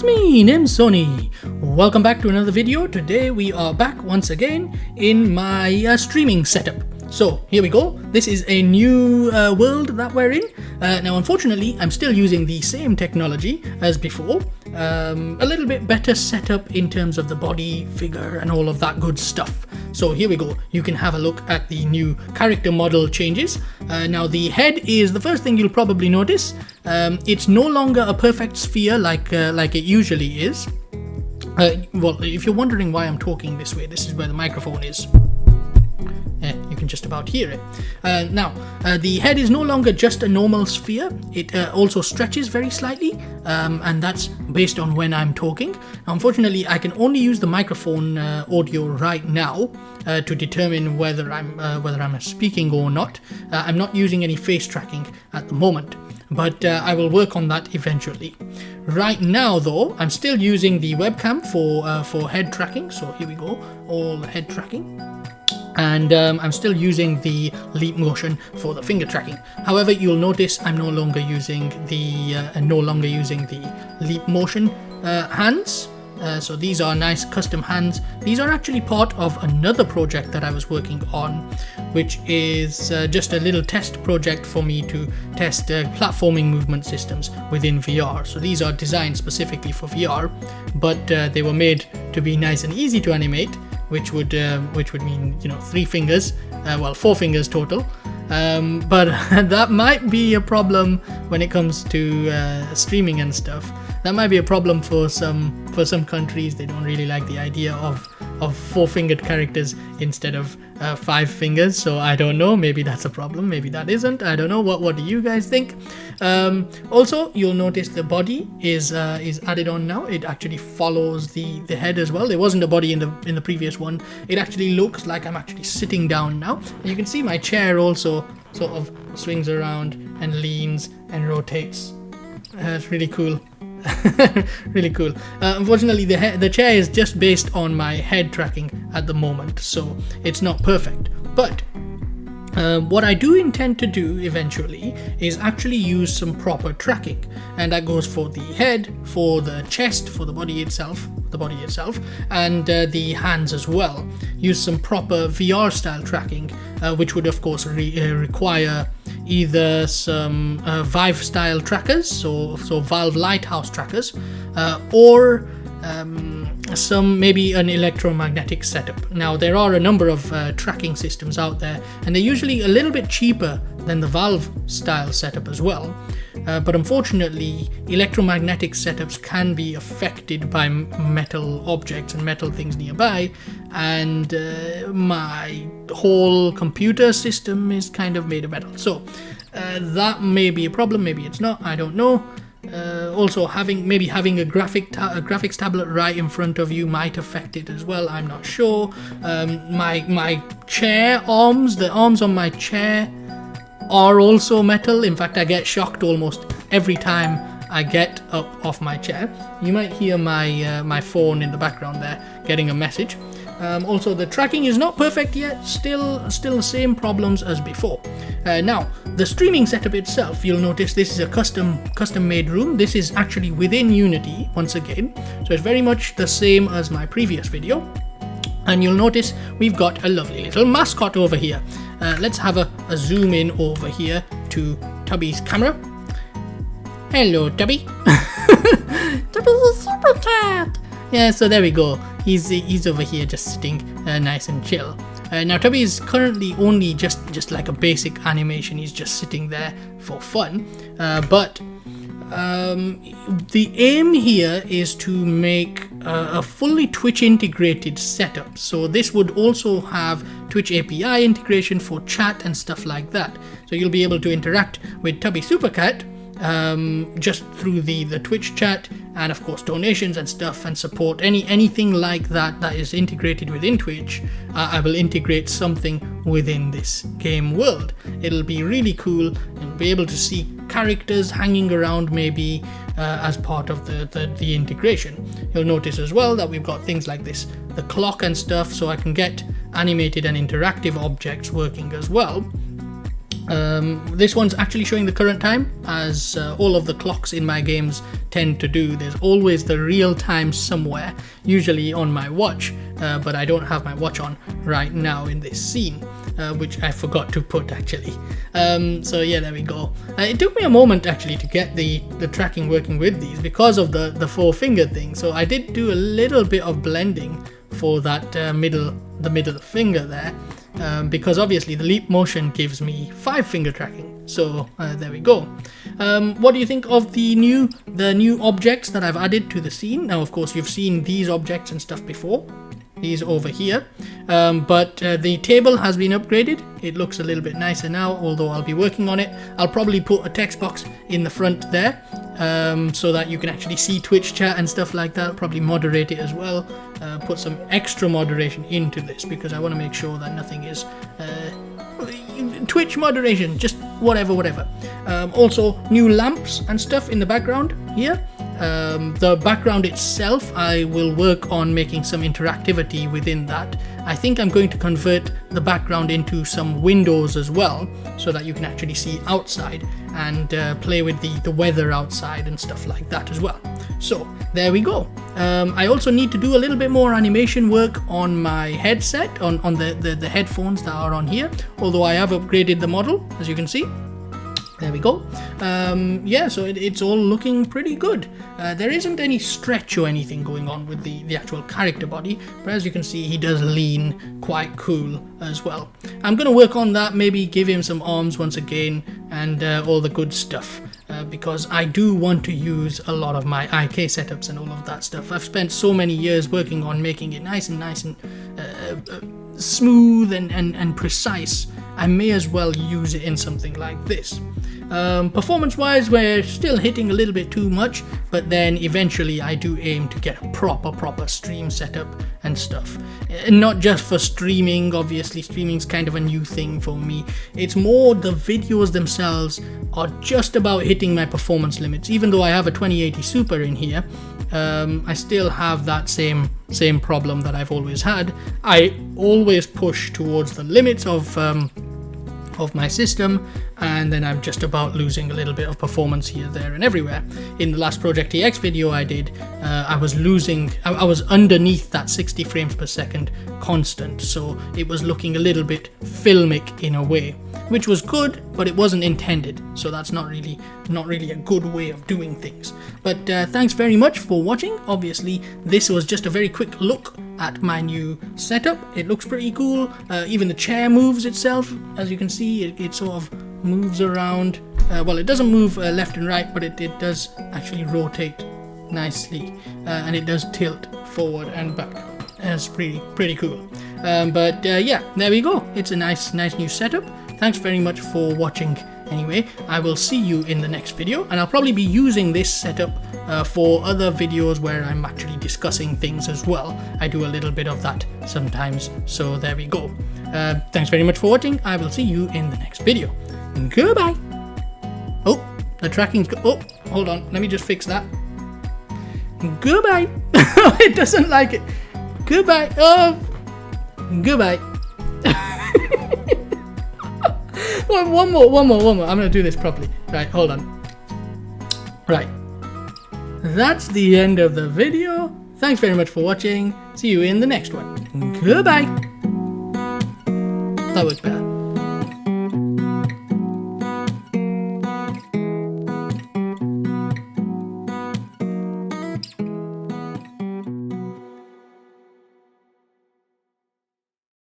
me, name's Sony. Welcome back to another video. Today we are back once again in my streaming setup. So here we go. This is a new world that we're in. Now unfortunately I'm still using the same technology as before. A little bit better setup in terms of the body, figure and all of that good stuff. So here we go. You can have a look at the new character model changes. Now the head is the first thing you'll probably notice. It's no longer a perfect sphere like it usually is. Well, if you're wondering why I'm talking this way, this is where the microphone is. You can just about hear it. Now, the head is no longer just a normal sphere. It also stretches very slightly, and that's based on when I'm talking. Now, unfortunately, I can only use the microphone audio right now to determine whether I'm speaking or not. I'm not using any face tracking at the moment, but I will work on that eventually. Right now, though, I'm still using the webcam for head tracking. So here we go, all head tracking. And I'm still using the leap motion for the finger tracking. However, you'll notice I'm no longer using the leap motion hands. So these are nice custom hands. These are actually part of another project that I was working on, which is just a little test project for me to test platforming movement systems within VR. So these are designed specifically for VR, but they were made to be nice and easy to animate, which would mean, you know, 3 fingers, well, 4 fingers total. But that might be a problem when it comes to streaming and stuff. That might be a problem for some countries. They don't really like the idea of 4-fingered characters instead of 5 fingers. So I don't know, maybe that's a problem, maybe that isn't. I don't know. What do you guys think? Also, you'll notice the body is added on now. It actually follows the head as well. There wasn't a body in the previous one. It actually looks like I'm actually sitting down now. And you can see my chair also sort of swings around and leans and rotates. It's really cool. Really cool. Unfortunately, the chair is just based on my head tracking at the moment, so it's not perfect. But what I do intend to do eventually is actually use some proper tracking, and that goes for the head, for the chest, for the body itself, and the hands as well. Use some proper VR style tracking, which would of course require either some Vive style trackers, so Valve Lighthouse trackers, or maybe an electromagnetic setup. Now there are a number of tracking systems out there, and they're usually a little bit cheaper than the Valve style setup as well. But unfortunately, electromagnetic setups can be affected by metal objects and metal things nearby, and my whole computer system is kind of made of metal. So that may be a problem, maybe it's not, I don't know. Also, having a graphics tablet right in front of you might affect it as well. I'm not sure. My chair arms, the arms on my chair are also metal. In fact, I get shocked almost every time I get up off my chair. You might hear my phone in the background there getting a message. Also, the tracking is not perfect yet, still the same problems as before. Now, the streaming setup itself, you'll notice this is a custom made room. This is actually within Unity once again, so it's very much the same as my previous video. And you'll notice we've got a lovely little mascot over here. Let's have a zoom in over here to Tubby's camera. Hello, Tubby. Tubby Super Cat. Yeah, so there we go. He's over here just sitting nice and chill. Now Tubby is currently only just like a basic animation. He's just sitting there for fun. But the aim here is to make a fully Twitch integrated setup. So this would also have Twitch API integration for chat and stuff like that. So you'll be able to interact with Tubby Super Cat just through the Twitch chat, and of course donations and stuff, and support anything like that is integrated within Twitch. I will integrate something within this game world. It'll be really cool, and be able to see characters hanging around maybe as part of the integration. You'll notice as well that we've got things like this, the clock and stuff, so I can get animated and interactive objects working as well. This one's actually showing the current time, as all of the clocks in my games tend to do. There's always the real time somewhere, usually on my watch, but I don't have my watch on right now in this scene, which I forgot to put actually. So yeah, there we go. It took me a moment actually to get the tracking working with these because of the 4-finger thing. So I did do a little bit of blending for that the middle finger there. Because obviously the leap motion gives me 5-finger tracking, so there we go. What do you think of the new objects that I've added to the scene? Now, of course, you've seen these objects and stuff before, these over here, but the table has been upgraded. It looks a little bit nicer now, although I'll be working on it. I'll probably put a text box in the front there, so that you can actually see Twitch chat and stuff like that. I'll probably moderate it as well, put some extra moderation into this because I want to make sure that nothing is Twitch moderation, just whatever. Also new lamps and stuff in the background here. The background itself, I will work on making some interactivity within that. I think I'm going to convert the background into some windows as well, so that you can actually see outside and play with the weather outside and stuff like that as well. So there we go. I also need to do a little bit more animation work on my headset, on the headphones that are on here, although I have upgraded the model, as you can see. There we go. Yeah, so it's all looking pretty good. There isn't any stretch or anything going on with the actual character body, but as you can see, he does lean quite cool as well. I'm going to work on that, maybe give him some arms once again, and all the good stuff, because I do want to use a lot of my IK setups and all of that stuff. I've spent so many years working on making it nice and smooth and precise. I may as well use it in something like this. Performance wise, we're still hitting a little bit too much, but then eventually I do aim to get a proper stream setup and stuff. Not just for streaming, obviously streaming's kind of a new thing for me. It's more the videos themselves are just about hitting my performance limits. Even though I have a 2080 Super in here, I still have that same problem that I've always had. I always push towards the limits of my system, and then I'm just about losing a little bit of performance here, there, and everywhere. In the last Project EX video I did, I was underneath that 60 frames per second constant, so it was looking a little bit filmic in a way, which was good, but it wasn't intended, so that's not really a good way of doing things. But thanks very much for watching. Obviously this was just a very quick look at my new setup. It looks pretty cool. Even the chair moves itself, as you can see. It sort of moves around. Well, it doesn't move left and right, but it does actually rotate nicely, and it does tilt forward and back. That's pretty cool. But yeah, there we go. It's a nice new setup. Thanks very much for watching. Anyway, I will see you in the next video, and I'll probably be using this setup for other videos where I'm actually discussing things as well. I do a little bit of that sometimes, so there we go. Thanks very much for watching. I will see you in the next video. Goodbye. Oh, the tracking's oh, hold on, let me just fix that. Goodbye. It doesn't like it. Goodbye. Oh, goodbye. One more. I'm gonna do this properly. Right, hold on. Right. That's the end of the video. Thanks very much for watching. See you in the next one. Goodbye. That was better.